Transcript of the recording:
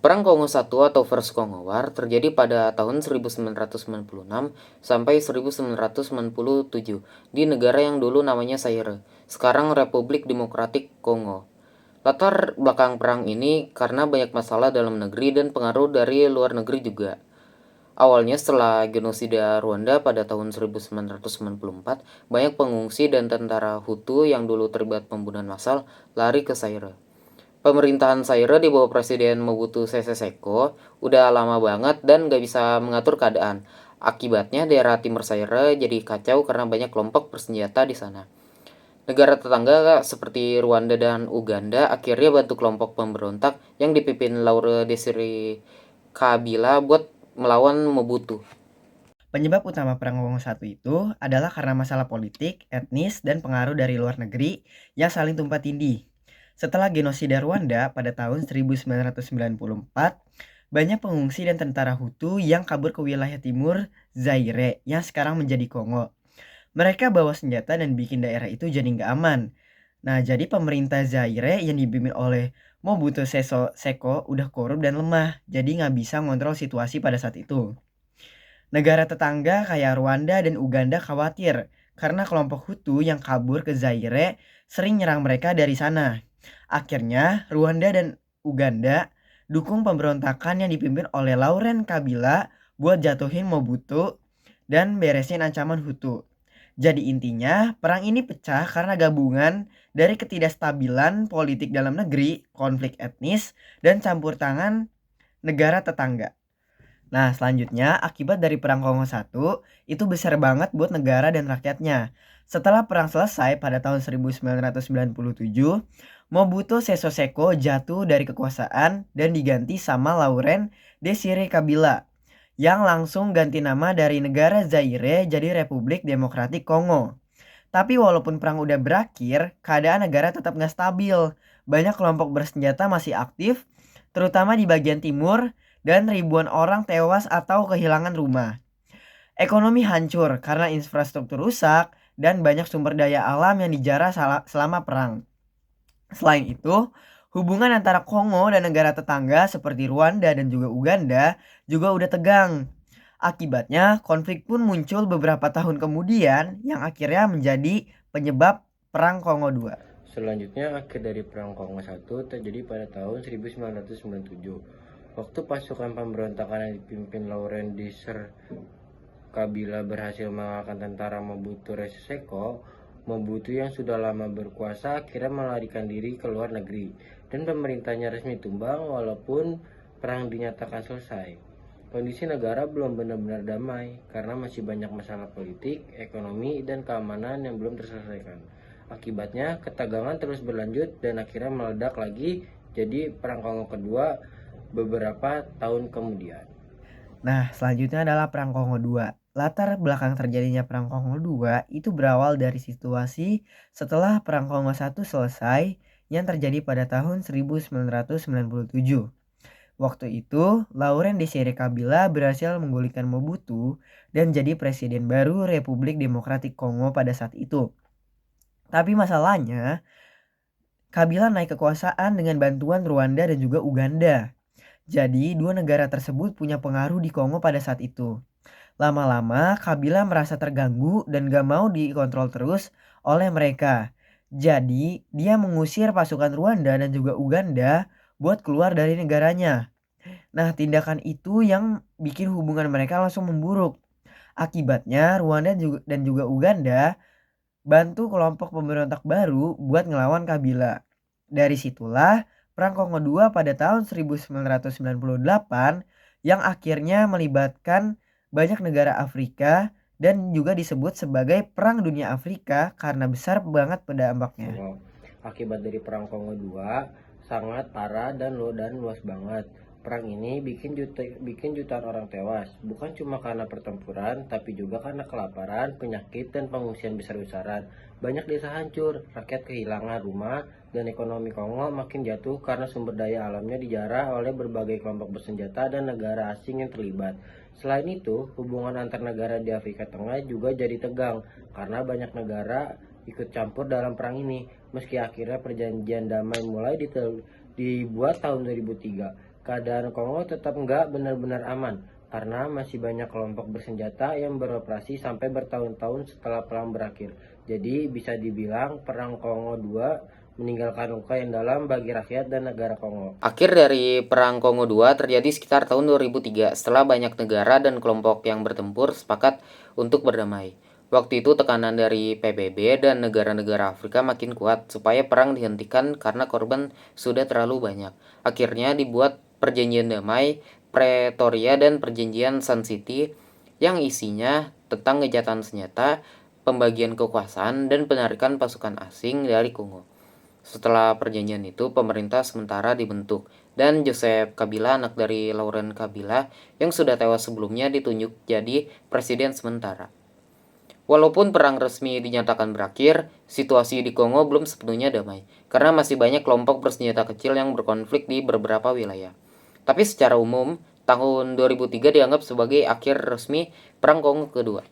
Perang Kongo I atau First Congo War terjadi pada tahun 1996 sampai 1997 di negara yang dulu namanya Zaire, sekarang Republik Demokratik Kongo. Latar belakang perang ini karena banyak masalah dalam negeri dan pengaruh dari luar negeri juga. Awalnya setelah genosida Rwanda pada tahun 1994, banyak pengungsi dan tentara Hutu yang dulu terlibat pembunuhan massal lari ke Zaire. Pemerintahan Zaire di bawah Presiden Mobutu Sese Seko udah lama banget dan gak bisa mengatur keadaan. Akibatnya daerah timur Zaire jadi kacau karena banyak kelompok bersenjata di sana. Negara tetangga seperti Rwanda dan Uganda akhirnya bantu kelompok pemberontak yang dipimpin Laurent Desire Kabila buat melawan Mobutu. Penyebab utama Perang Kongo I itu adalah karena masalah politik, etnis, dan pengaruh dari luar negeri yang saling tumpah tindih. Setelah genosida Rwanda pada tahun 1994, banyak pengungsi dan tentara Hutu yang kabur ke wilayah timur Zaire yang sekarang menjadi Kongo. Mereka bawa senjata dan bikin daerah itu jadi nggak aman. Nah, jadi pemerintah Zaire yang dipimpin oleh Mobutu Seko udah korup dan lemah, jadi nggak bisa ngontrol situasi pada saat itu. Negara tetangga kayak Rwanda dan Uganda khawatir karena kelompok Hutu yang kabur ke Zaire sering nyerang mereka dari sana. Akhirnya, Rwanda dan Uganda dukung pemberontakan yang dipimpin oleh Laurent Kabila buat jatuhin Mobutu dan beresin ancaman Hutu. Jadi intinya, perang ini pecah karena gabungan dari ketidakstabilan politik dalam negeri, konflik etnis, dan campur tangan negara tetangga. Nah, selanjutnya akibat dari Perang Kongo I itu besar banget buat negara dan rakyatnya. Setelah perang selesai pada tahun 1997, Mobutu Sese Seko jatuh dari kekuasaan dan diganti sama Laurent Desire Kabila yang langsung ganti nama dari negara Zaire jadi Republik Demokratik Kongo. Tapi walaupun perang udah berakhir, keadaan negara tetap nggak stabil. Banyak kelompok bersenjata masih aktif, terutama di bagian timur, dan ribuan orang tewas atau kehilangan rumah. Ekonomi hancur karena infrastruktur rusak dan banyak sumber daya alam yang dijarah selama perang. Selain itu, hubungan antara Kongo dan negara tetangga seperti Rwanda dan juga Uganda juga udah tegang. Akibatnya, konflik pun muncul beberapa tahun kemudian yang akhirnya menjadi penyebab Perang Kongo II. Selanjutnya, akhir dari Perang Kongo I terjadi pada tahun 1997. Waktu pasukan pemberontakan yang dipimpin Laurent Desire Kabila berhasil mengalahkan tentara Mobutu Sese Seko, Mobutu yang sudah lama berkuasa akhirnya melarikan diri ke luar negeri dan pemerintahnya resmi tumbang walaupun perang dinyatakan selesai. Kondisi negara belum benar-benar damai karena masih banyak masalah politik, ekonomi, dan keamanan yang belum terselesaikan. Akibatnya, ketegangan terus berlanjut dan akhirnya meledak lagi jadi Perang Kongo kedua beberapa tahun kemudian. Nah, selanjutnya adalah Perang Kongo II. Latar belakang terjadinya Perang Kongo II itu berawal dari situasi setelah Perang Kongo I selesai yang terjadi pada tahun 1997. Waktu itu, Laurent Desire Kabila berhasil menggulingkan Mobutu dan jadi presiden baru Republik Demokratik Kongo pada saat itu. Tapi masalahnya, Kabila naik kekuasaan dengan bantuan Rwanda dan juga Uganda. Jadi, dua negara tersebut punya pengaruh di Kongo pada saat itu. Lama-lama, Kabila merasa terganggu dan gak mau dikontrol terus oleh mereka. Jadi, dia mengusir pasukan Rwanda dan juga Uganda buat keluar dari negaranya. Nah, tindakan itu yang bikin hubungan mereka langsung memburuk. Akibatnya, Rwanda dan juga Uganda bantu kelompok pemberontak baru buat ngelawan Kabila. Dari situlah Perang Kongo II pada tahun 1998 yang akhirnya melibatkan banyak negara Afrika dan juga disebut sebagai Perang Dunia Afrika karena besar banget dampaknya. Akibat dari Perang Kongo II sangat parah dan luas banget. Perang ini bikin jutaan orang tewas, bukan cuma karena pertempuran, tapi juga karena kelaparan, penyakit, dan pengungsian besar-besaran. Banyak desa hancur, rakyat kehilangan rumah, dan ekonomi Kongo makin jatuh karena sumber daya alamnya dijarah oleh berbagai kelompok bersenjata dan negara asing yang terlibat. Selain itu, hubungan antar negara di Afrika Tengah juga jadi tegang, karena banyak negara ikut campur dalam perang ini. Meski akhirnya perjanjian damai mulai dibuat tahun 2003, keadaan Kongo tetap nggak benar-benar aman karena masih banyak kelompok bersenjata yang beroperasi sampai bertahun-tahun setelah perang berakhir. Jadi bisa dibilang Perang Kongo II meninggalkan luka yang dalam bagi rakyat dan negara Kongo. Akhir dari Perang Kongo II terjadi sekitar tahun 2003 setelah banyak negara dan kelompok yang bertempur sepakat untuk berdamai. Waktu itu tekanan dari PBB dan negara-negara Afrika makin kuat supaya perang dihentikan karena korban sudah terlalu banyak. Akhirnya dibuat perjanjian damai Pretoria dan perjanjian Sun City yang isinya tentang gencatan senjata, pembagian kekuasaan, dan penarikan pasukan asing dari Kongo. Setelah perjanjian itu, pemerintah sementara dibentuk, dan Joseph Kabila, anak dari Laurent Kabila, yang sudah tewas sebelumnya, ditunjuk jadi presiden sementara. Walaupun perang resmi dinyatakan berakhir, situasi di Kongo belum sepenuhnya damai, karena masih banyak kelompok bersenjata kecil yang berkonflik di beberapa wilayah. Tapi secara umum, tahun 2003 dianggap sebagai akhir resmi Perang Kongo kedua.